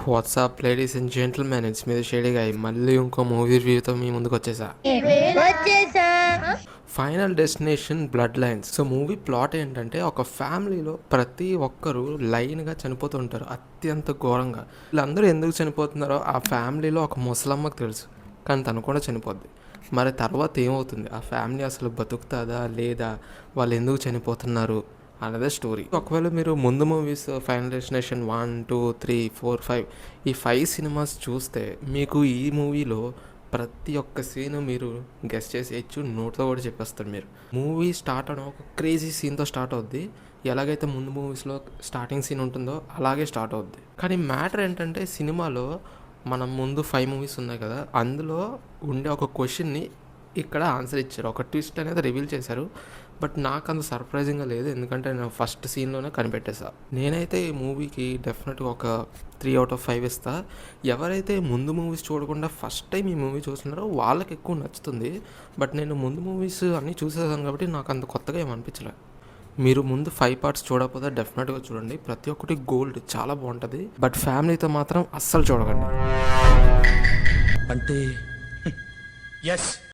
WhatsApp ladies and gentlemen, it's me shady guy. మళ్ళీ ఇంకో movie రివ్యూతో మీ ముందుకు వచ్చేసా. Final Destination Bloodlines. So movie plot ఏంటంటే, ఒక ఫ్యామిలీలో ప్రతి ఒక్కరు లైన్గా చనిపోతూ ఉంటారు అత్యంత ఘోరంగా. వీళ్ళందరూ ఎందుకు చనిపోతున్నారో ఆ ఫ్యామిలీలో ఒక ముసలమ్మకు తెలుసు, కానీ తను కూడా చనిపోద్ది. మరి తర్వాత ఏమవుతుంది, ఆ ఫ్యామిలీ అసలు బతుకుతుందా లేదా, వాళ్ళు ఎందుకు చనిపోతున్నారు అన్నదే స్టోరీ. ఒకవేళ మీరు ముందు మూవీస్ ఫైనల్ డెస్టినేషన్ 1, 2, 3, 4, 5 ఈ 5 సినిమాస్ చూస్తే మీకు ఈ మూవీలో ప్రతి ఒక్క సీన్ మీరు గెస్ చేసేయచ్చు, నోట్తో కూడా చెప్పేస్తారు. మీరు మూవీ స్టార్ట్ అవడం ఒక క్రేజీ సీన్తో స్టార్ట్ అవుద్ది. ఎలాగైతే ముందు మూవీస్లో స్టార్టింగ్ సీన్ ఉంటుందో అలాగే స్టార్ట్ అవుద్ది. కానీ మ్యాటర్ ఏంటంటే, సినిమాలో మనం ముందు 5 మూవీస్ ఉన్నాయి కదా, అందులో ఉండే ఒక క్వశ్చన్ని ఇక్కడ ఆన్సర్ ఇచ్చారు, ఒక ట్విస్ట్ అనేది రివీల్ చేశారు. బట్ నాకు అంత సర్ప్రైజింగ్గా లేదు, ఎందుకంటే నేను ఫస్ట్ సీన్లోనే కనిపెట్టేసా. నేనైతే ఈ మూవీకి డెఫినెట్గా ఒక 3/5 ఇస్తా. ఎవరైతే ముందు మూవీస్ చూడకుండా ఫస్ట్ టైం ఈ మూవీ చూస్తున్నారో వాళ్ళకి ఎక్కువ నచ్చుతుంది. బట్ నేను ముందు మూవీస్ అన్నీ చూసేసాను కాబట్టి నాకు అంత కొత్తగా ఏమనిపించలే. మీరు ముందు 5 పార్ట్స్ చూడకపోతే డెఫినెట్గా చూడండి, ప్రతి ఒక్కటి గోల్డ్, చాలా బాగుంటుంది. బట్ ఫ్యామిలీతో మాత్రం అస్సలు చూడకండి. అంటే ఎస్